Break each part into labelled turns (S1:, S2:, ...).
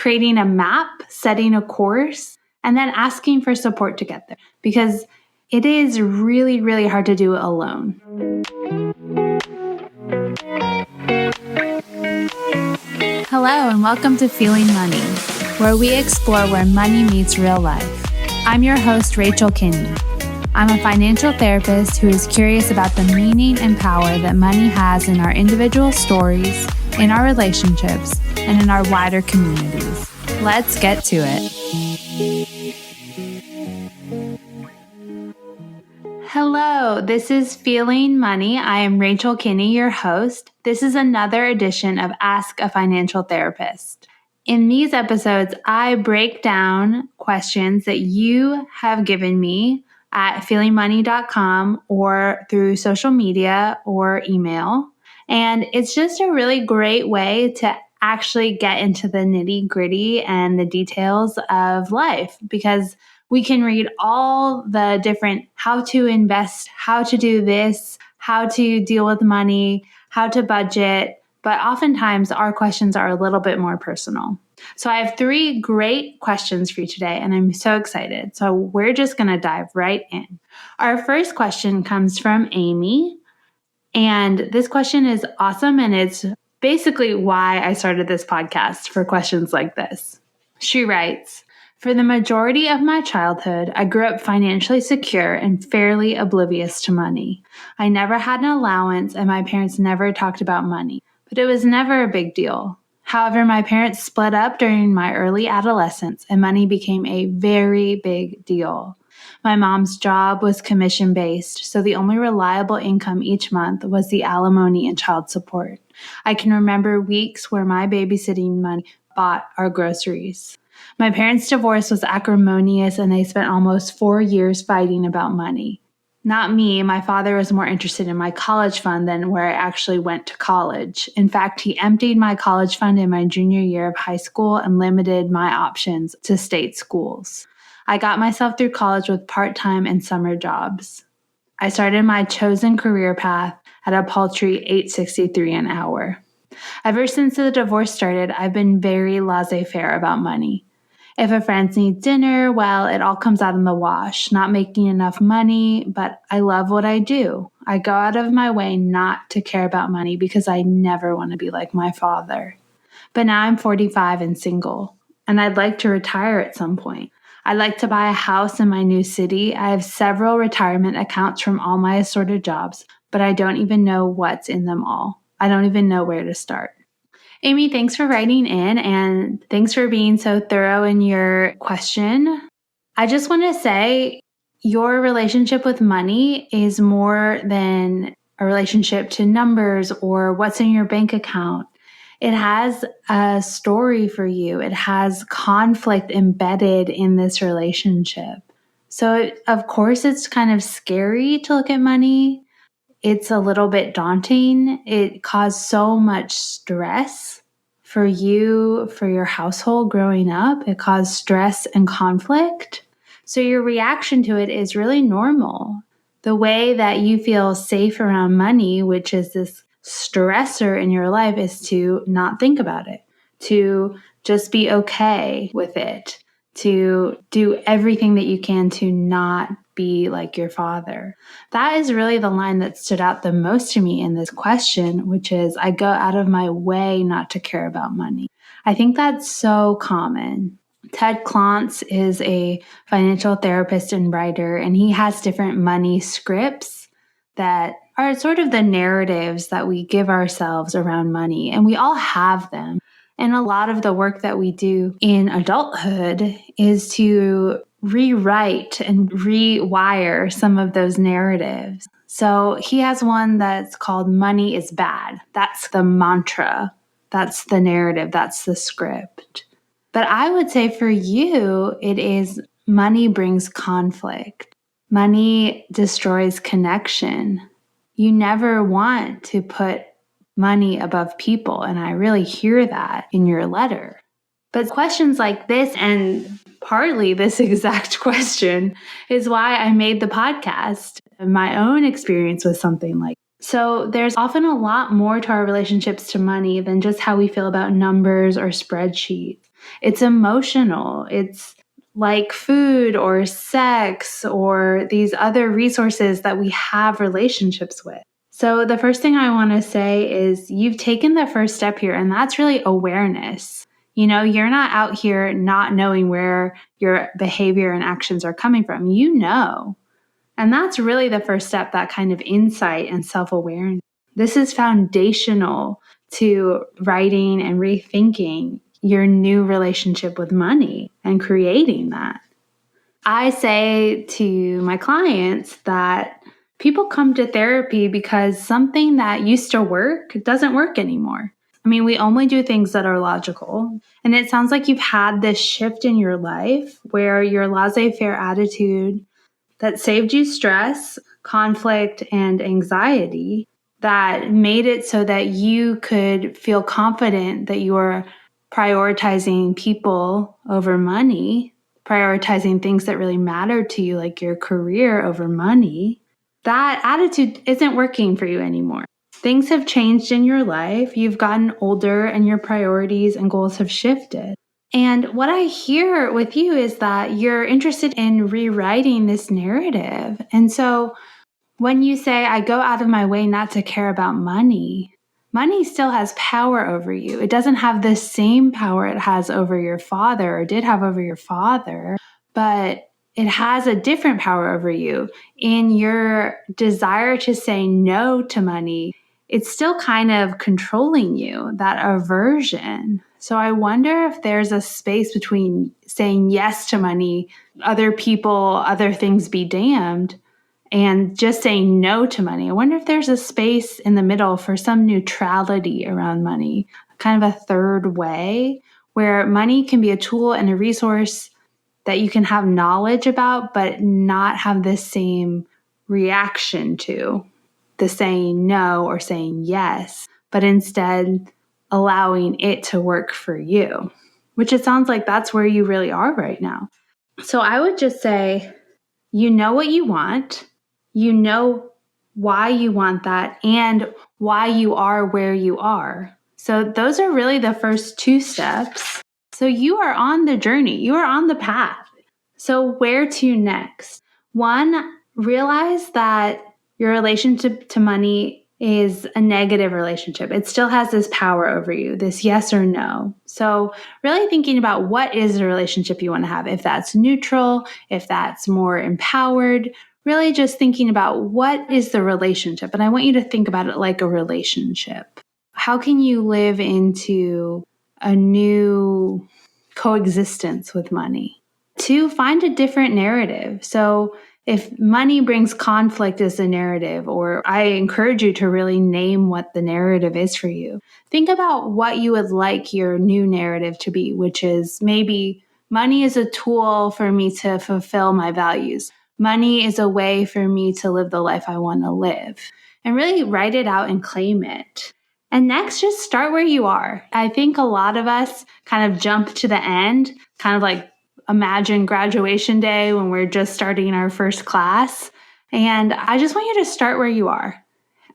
S1: creating a map, setting a course, and then asking for support to get there. Because it is really, really hard to do it alone. Hello, and welcome to Feeling Money, where we explore where money meets real life. I'm your host, Rachel Kinney. I'm a financial therapist who is curious about the meaning and power that money has in our individual stories, in our relationships, and in our wider communities. Let's get to it. Hello, this is Feeling Money. I am Rachel Kinney, your host. This is another edition of Ask a Financial Therapist. In these episodes, I break down questions that you have given me at feelingmoney.com or through social media or email. And it's just a really great way to actually get into the nitty-gritty and the details of life, because we can read all the different how to invest, how to do this, how to deal with money, how to budget, but oftentimes our questions are a little bit more personal. So I have 3 great questions for you today, and I'm so excited. So we're just going to dive right in. Our first question comes from Amy, and this question is awesome, and it's basically why I started this podcast for questions like this. She writes, "For the majority of my childhood, I grew up financially secure and fairly oblivious to money. I never had an allowance, and my parents never talked about money, but it was never a big deal. However, my parents split up during my early adolescence, and money became a very big deal. My mom's job was commission-based, so the only reliable income each month was the alimony and child support. I can remember weeks where my babysitting money bought our groceries. My parents' divorce was acrimonious, and they spent almost 4 years fighting about money. Not me. My father was more interested in my college fund than where I actually went to college. In fact, he emptied my college fund in my junior year of high school and limited my options to state schools. I got myself through college with part-time and summer jobs. I started my chosen career path at a paltry $8.63 an hour. Ever since the divorce started, I've been very laissez-faire about money. If a friend needs dinner, well, it all comes out in the wash. Not making enough money, but I love what I do. I go out of my way not to care about money because I never want to be like my father. But now I'm 45 and single, and I'd like to retire at some point. I'd like to buy a house in my new city. I have several retirement accounts from all my assorted jobs, but I don't even know what's in them all. I don't even know where to start." Amy, thanks for writing in, and thanks for being so thorough in your question. I just want to say your relationship with money is more than a relationship to numbers or what's in your bank account. It has a story for you. It has conflict embedded in this relationship. So, of course, it's kind of scary to look at money. It's a little bit daunting. It caused so much stress for you, for your household growing up. It caused stress and conflict. So your reaction to it is really normal. The way that you feel safe around money, which is this stressor in your life, is to not think about it, to just be okay with it, to do everything that you can to not be like your father. That is really the line that stood out the most to me in this question, which is, I go out of my way not to care about money. I think that's so common. Ted Klontz is a financial therapist and writer, and he has different money scripts that are sort of the narratives that we give ourselves around money, and we all have them. And a lot of the work that we do in adulthood is to rewrite and rewire some of those narratives. So he has one that's called "Money is Bad." That's the mantra. That's the narrative. That's the script. But I would say for you, it is money brings conflict. Money destroys connection. You never want to put money above people, and I really hear that in your letter. But questions like this, and partly this exact question, is why I made the podcast, my own experience with something like that. So there's often a lot more to our relationships to money than just how we feel about numbers or spreadsheets. It's emotional. It's like food or sex or these other resources that we have relationships with. So the first thing I want to say is you've taken the first step here, and that's really awareness. You're not out here not knowing where your behavior and actions are coming from. You know. And that's really the first step, that kind of insight and self-awareness. This is foundational to writing and rethinking your new relationship with money and creating that. I say to my clients that people come to therapy because something that used to work doesn't work anymore. I mean, we only do things that are logical. And it sounds like you've had this shift in your life where your laissez-faire attitude that saved you stress, conflict, and anxiety, that made it so that you could feel confident that you are prioritizing people over money, prioritizing things that really matter to you, like your career over money. That attitude isn't working for you anymore. Things have changed in your life. You've gotten older and your priorities and goals have shifted. And what I hear with you is that you're interested in rewriting this narrative. And so when you say, I go out of my way not to care about money, money still has power over you. It doesn't have the same power it has over your father or did have over your father, but it has a different power over you. In your desire to say no to money, it's still kind of controlling you, that aversion. So I wonder if there's a space between saying yes to money, other people, other things be damned, and just saying no to money. I wonder if there's a space in the middle for some neutrality around money, kind of a third way where money can be a tool and a resource that you can have knowledge about, but not have the same reaction to the saying no or saying yes, but instead allowing it to work for you, which it sounds like that's where you really are right now. So I would just say, you know what you want, you know why you want that, and why you are where you are. So those are really the first two steps. So you are on the journey, you are on the path. So where to next? One, realize that your relationship to money is a negative relationship. It still has this power over you, this yes or no. So really thinking about what is the relationship you want to have. If that's neutral, if that's more empowered, really just thinking about what is the relationship. And I want you to think about it like a relationship. How can you live into a new coexistence with money? To find a different narrative. So if money brings conflict as a narrative, or I encourage you to really name what the narrative is for you. Think about what you would like your new narrative to be, which is maybe money is a tool for me to fulfill my values. Money is a way for me to live the life I want to live. And really write it out and claim it. And next, just start where you are. I think a lot of us kind of jump to the end, kind of like imagine graduation day when we're just starting our first class. And I just want you to start where you are.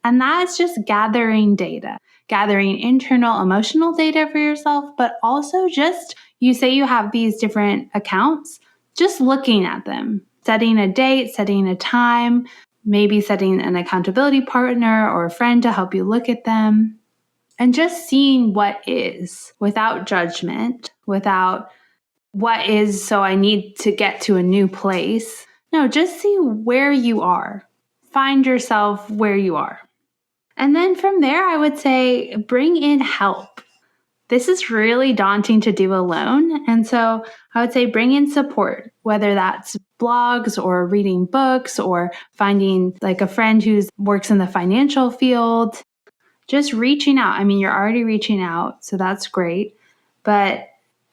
S1: And that's just gathering data, gathering internal emotional data for yourself, but also just, you say you have these different accounts, just looking at them, setting a date, setting a time, maybe setting an accountability partner or a friend to help you look at them, and just seeing what is without judgment, without what is, so I need to get to a new place. No, just see where you are. Find yourself where you are. And then from there, I would say bring in help. This is really daunting to do alone. And so I would say bring in support, whether that's blogs or reading books or finding like a friend who works in the financial field. Just reaching out. I mean, you're already reaching out, so that's great. But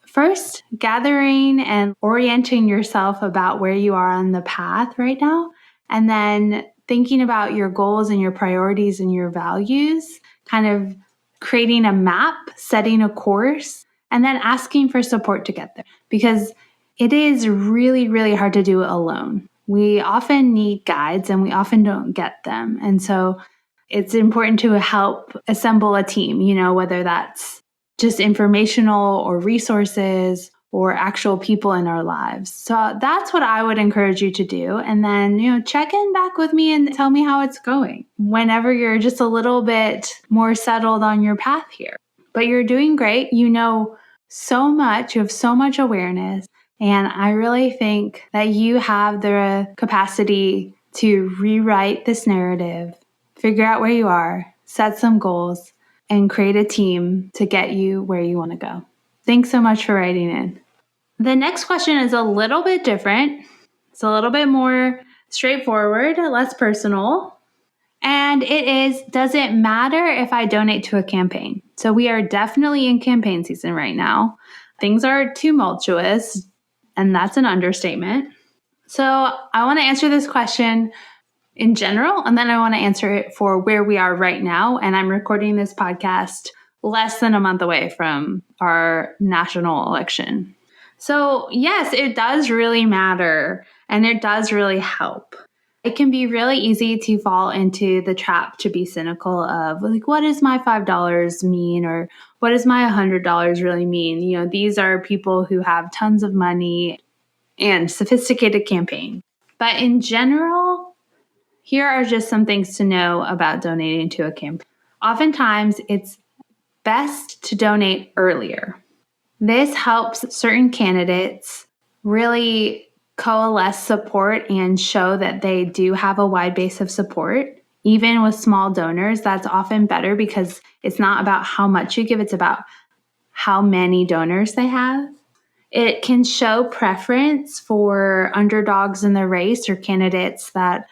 S1: first, gathering and orienting yourself about where you are on the path right now, and then thinking about your goals and your priorities and your values, kind of creating a map, setting a course, and then asking for support to get there. Because it is really, really hard to do it alone. We often need guides and we often don't get them. And so it's important to help assemble a team, whether that's just informational or resources or actual people in our lives. So that's what I would encourage you to do. And then, check in back with me and tell me how it's going whenever you're just a little bit more settled on your path here. But you're doing great. You know so much. You have so much awareness. And I really think that you have the capacity to rewrite this narrative, figure out where you are, set some goals, and create a team to get you where you want to go. Thanks so much for writing in. The next question is a little bit different. It's a little bit more straightforward, less personal. And it is, does it matter if I donate to a campaign? So we are definitely in campaign season right now. Things are tumultuous, and that's an understatement. So I want to answer this question in general, and then I want to answer it for where we are right now. And I'm recording this podcast less than a month away from our national election. So yes, it does really matter, and it does really help. It can be really easy to fall into the trap to be cynical of like, what does my $5 mean? Or what does my $100 really mean? These are people who have tons of money and sophisticated campaign. But in general, here are just some things to know about donating to a campaign. Oftentimes, it's best to donate earlier. This helps certain candidates really coalesce support and show that they do have a wide base of support. Even with small donors, that's often better because it's not about how much you give, it's about how many donors they have. It can show preference for underdogs in the race or candidates that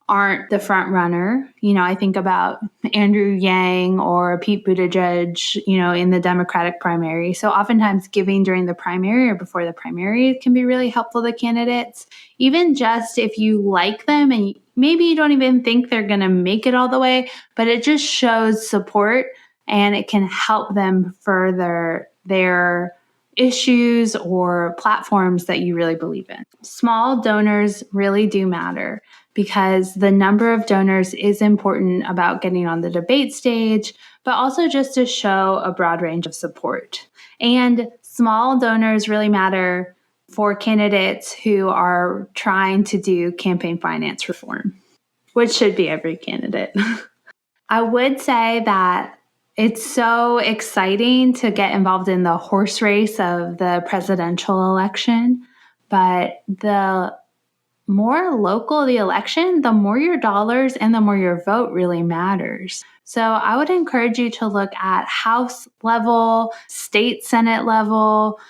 S1: aren't the front runner. I think about Andrew Yang or Pete Buttigieg, in the Democratic primary. So oftentimes giving during the primary or before the primary can be really helpful to candidates. Even just if you like them and maybe you don't even think they're going to make it all the way, but it just shows support and it can help them further their issues or platforms that you really believe in. Small donors really do matter because the number of donors is important about getting on the debate stage, but also just to show a broad range of support. And small donors really matter for candidates who are trying to do campaign finance reform, which should be every candidate. I would say that it's so exciting to get involved in the horse race of the presidential election, but the more local the election, the more your dollars and the more your vote really matters. So I would encourage you to look at House level, state Senate level.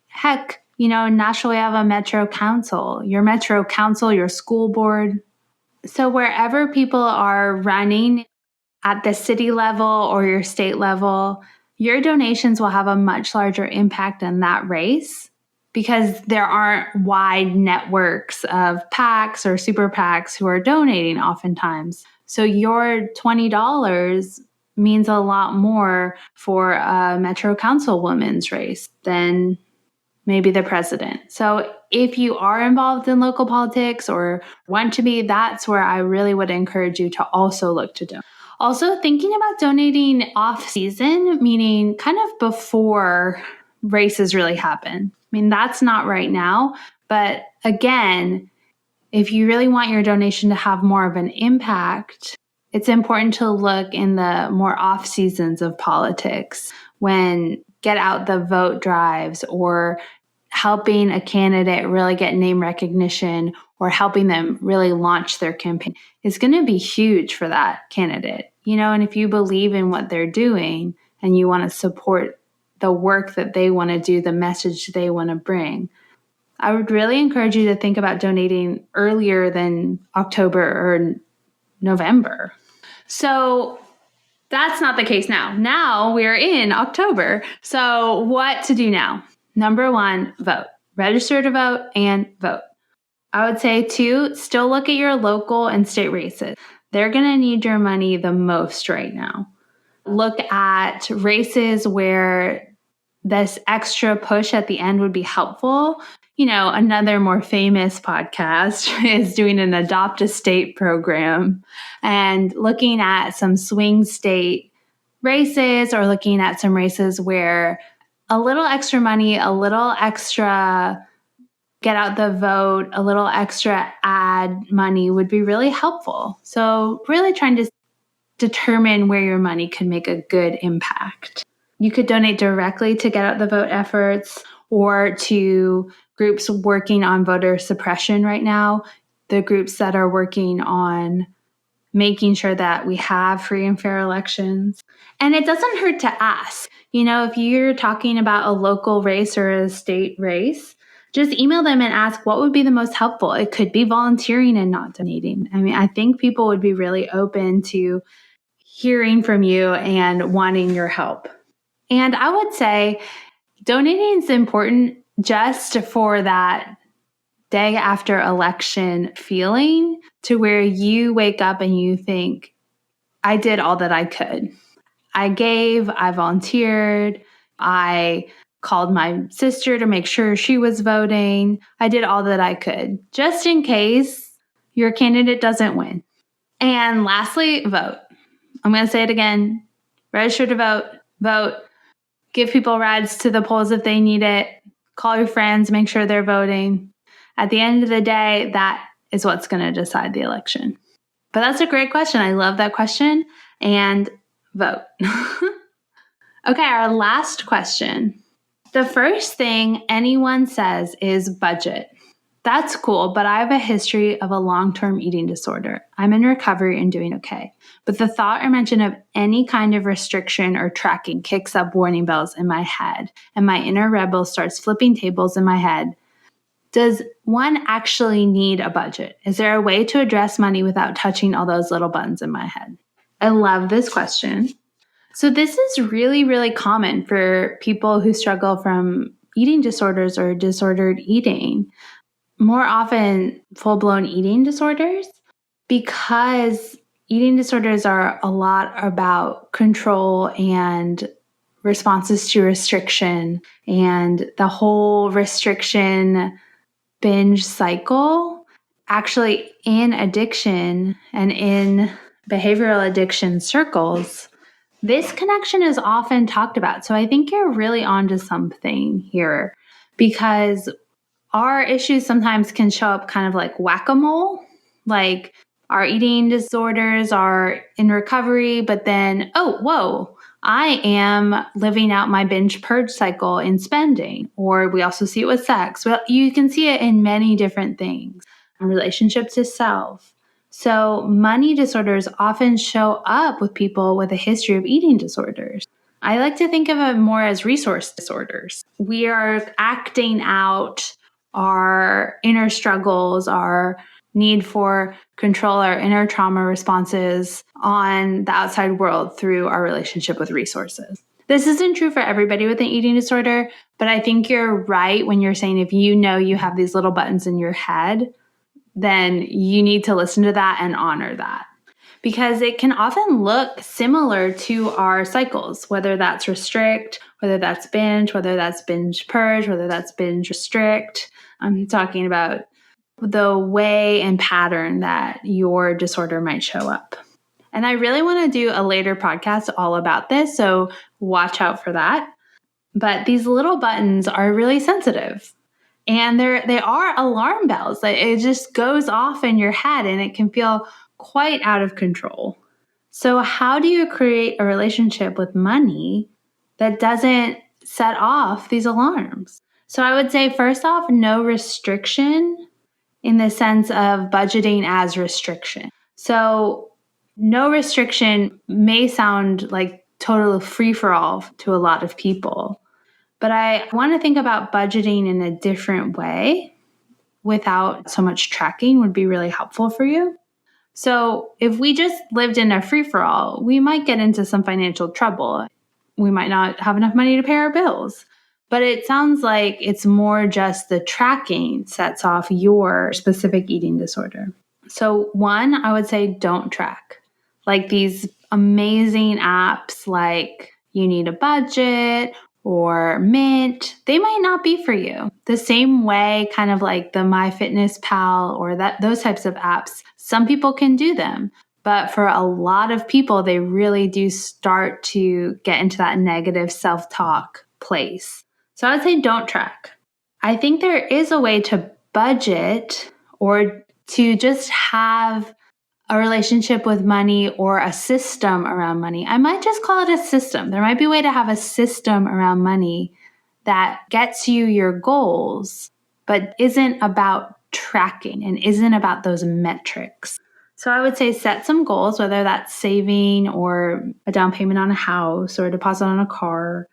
S1: Heck, nationally we have a Metro Council, your school board. So wherever people are running at the city level or your state level, your donations will have a much larger impact in that race because there aren't wide networks of PACs or super PACs who are donating oftentimes. So your $20 means a lot more for a Metro Councilwoman's race than maybe the president. So if you are involved in local politics or want to be, that's where I really would encourage you to also look to donate. Also, thinking about donating off season, meaning kind of before races really happen. That's not right now. But again, if you really want your donation to have more of an impact, it's important to look in the more off seasons of politics when get out the vote drives or helping a candidate really get name recognition or helping them really launch their campaign is going to be huge for that candidate. And if you believe in what they're doing and you want to support the work that they want to do, the message they want to bring, I would really encourage you to think about donating earlier than October or November. So that's not the case now. Now we're in October. So what to do now? Number 1, vote. Register to vote and vote. I would say 2, still look at your local and state races. They're going to need your money the most right now. Look at races where this extra push at the end would be helpful. Another more famous podcast is doing an Adopt a State program and looking at some swing state races or looking at some races where a little extra money, a little extra get out the vote, a little extra ad money would be really helpful. So really trying to determine where your money could make a good impact. You could donate directly to get out the vote efforts or to groups working on voter suppression right now, the groups that are working on making sure that we have free and fair elections. And it doesn't hurt to ask. If you're talking about a local race or a state race, just email them and ask what would be the most helpful. It could be volunteering and not donating. I think people would be really open to hearing from you and wanting your help. And I would say donating is important just for that day after election feeling, to where you wake up and you think, I did all that I could. I gave, I volunteered, I called my sister to make sure she was voting. I did all that I could, just in case your candidate doesn't win. And lastly, vote. I'm going to say it again. Register to vote, give people rides to the polls if they need it, call your friends, make sure they're voting. At the end of the day, that is what's going to decide the election. But that's a great question. I love that question. And vote. Okay, our last question. The first thing anyone says is budget. That's cool, but I have a history of a long-term eating disorder. I'm in recovery and doing okay. But the thought or mention of any kind of restriction or tracking kicks up warning bells in my head, and my inner rebel starts flipping tables in my head. Does one actually need a budget? Is there a way to address money without touching all those little buttons in my head? I love this question. So this is really, really common for people who struggle from eating disorders or disordered eating. More often, full-blown eating disorders, because eating disorders are a lot about control and responses to restriction, and the whole restriction binge cycle. Actually, in addiction and in behavioral addiction circles, this connection is often talked about. So I think you're really onto something here, because our issues sometimes can show up kind of like whack-a-mole. Like our eating disorders are in recovery, but then, oh, whoa, I am living out my binge purge cycle in spending. Or we also see it with sex. Well, you can see it in many different things. Relationship to self. So money disorders often show up with people with a history of eating disorders. I like to think of it more as resource disorders. We are acting out our inner struggles, our need for control, our inner trauma responses on the outside world through our relationship with resources. This isn't true for everybody with an eating disorder, but I think you're right when you're saying if you know you have these little buttons in your head, then you need to listen to that and honor that. Because it can often look similar to our cycles, whether that's restrict, whether that's binge, whether that's binge purge, whether that's binge restrict. I'm talking about the way and pattern that your disorder might show up. And I really want to do a later podcast all about this, so watch out for that. But these little buttons are really sensitive. And they are alarm bells. It just goes off in your head and it can feel quite out of control. So how do you create a relationship with money that doesn't set off these alarms? So I would say, first off, no restriction in the sense of budgeting as restriction. So no restriction may sound like total free-for-all to a lot of people, but I want to think about budgeting in a different way without so much tracking would be really helpful for you. So if we just lived in a free-for-all, we might get into some financial trouble. We might not have enough money to pay our bills. But it sounds like it's more just the tracking sets off your specific eating disorder. So one, I would say don't track. Like these amazing apps like You Need a Budget or Mint, they might not be for you. The same way, kind of like the MyFitnessPal or those types of apps, some people can do them, but But for a lot of people, they really do start to get into that negative self-talk place. So I would say don't track. I think there is a way to budget or to just have a relationship with money or a system around money. I might just call it a system. There might be a way to have a system around money that gets you your goals, but isn't about tracking and isn't about those metrics. So I would say set some goals, whether that's saving or a down payment on a house or a deposit on a car,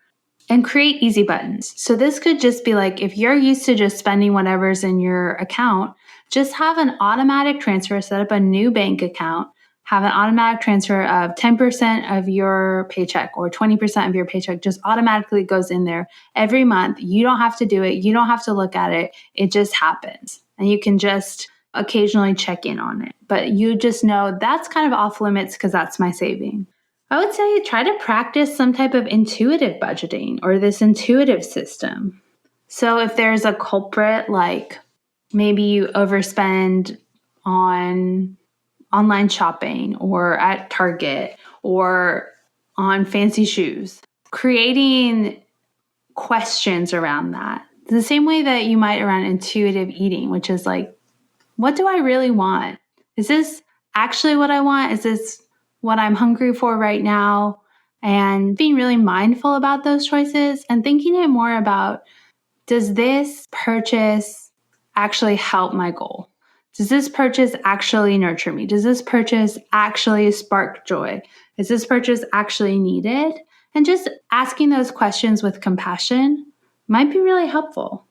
S1: and create easy buttons. So this could just be like, if you're used to just spending whatever's in your account, just have an automatic transfer, set up a new bank account, have an automatic transfer of 10% of your paycheck or 20% of your paycheck just automatically goes in there every month. You don't have to do it. You don't have to look at it. It just happens. And you can just occasionally check in on it. But you just know that's kind of off limits because that's my saving. I would say try to practice some type of intuitive budgeting or this intuitive system. So if there's a culprit, like maybe you overspend on online shopping or at Target or on fancy shoes, creating questions around that. The same way that you might around intuitive eating, which is like, what do I really want? Is this actually what I want? Is this what I'm hungry for right now? And being really mindful about those choices and thinking it more about, does this purchase actually help my goal? Does this purchase actually nurture me? Does this purchase actually spark joy? Is this purchase actually needed? And just asking those questions with compassion might be really helpful.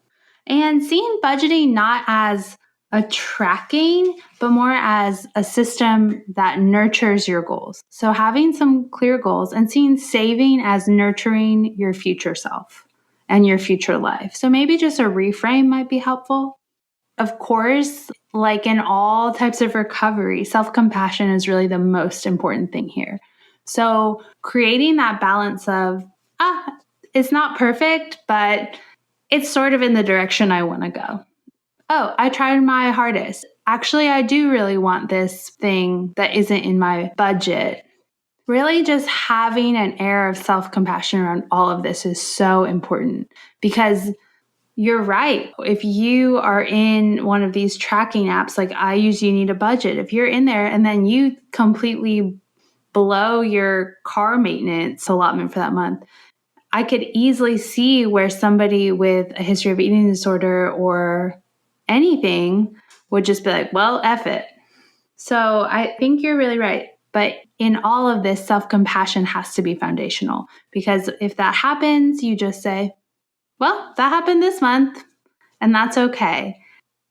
S1: And seeing budgeting not as a tracking, but more as a system that nurtures your goals. So having some clear goals and seeing saving as nurturing your future self and your future life. So maybe just a reframe might be helpful. Of course, like in all types of recovery, self-compassion is really the most important thing here. So creating that balance of, it's not perfect, but it's sort of in the direction I want to go. Oh, I tried my hardest. Actually, I do really want this thing that isn't in my budget. Really just having an air of self-compassion around all of this is so important because you're right. If you are in one of these tracking apps, like I use You Need a Budget, if you're in there and then you completely blow your car maintenance allotment for that month, I could easily see where somebody with a history of eating disorder or anything would just be like, well, F it. So I think you're really right. But in all of this, self-compassion has to be foundational because if that happens, you just say, well, that happened this month and that's okay.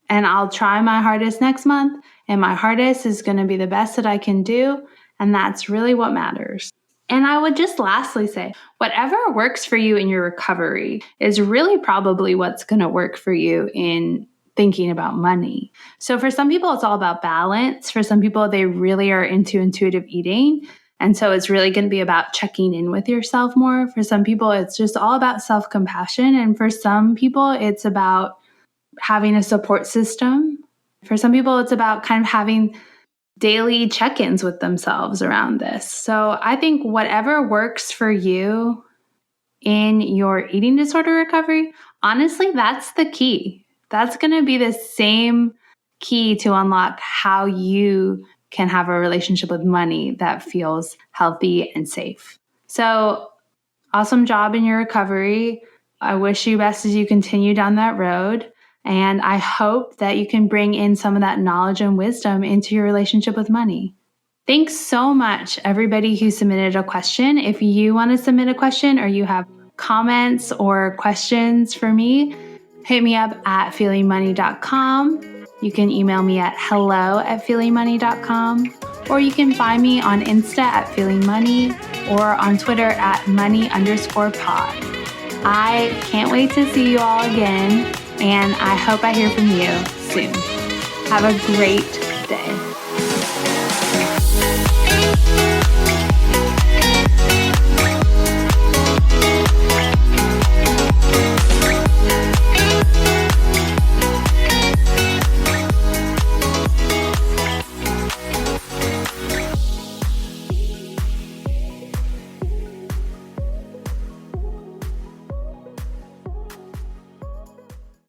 S1: And I'll try my hardest next month and my hardest is going to be the best that I can do. And that's really what matters. And I would just lastly say, whatever works for you in your recovery is really probably what's going to work for you in thinking about money. So for some people, it's all about balance. For some people, they really are into intuitive eating. And so it's really going to be about checking in with yourself more. For some people, it's just all about self-compassion. And for some people, it's about having a support system. For some people, it's about kind of having daily check-ins with themselves around this. So I think whatever works for you in your eating disorder recovery, honestly, that's the key. That's going to be the same key to unlock how you can have a relationship with money that feels healthy and safe. So awesome job in your recovery. I wish you best as you continue down that road. And I hope that you can bring in some of that knowledge and wisdom into your relationship with money. Thanks so much, everybody who submitted a question. If you want to submit a question or you have comments or questions for me, hit me up at feelingmoney.com. You can email me at hello@feelingmoney.com, or you can find me on Insta at feelingmoney or on Twitter at money_pod. I can't wait to see you all again, and I hope I hear from you soon. Have a great day.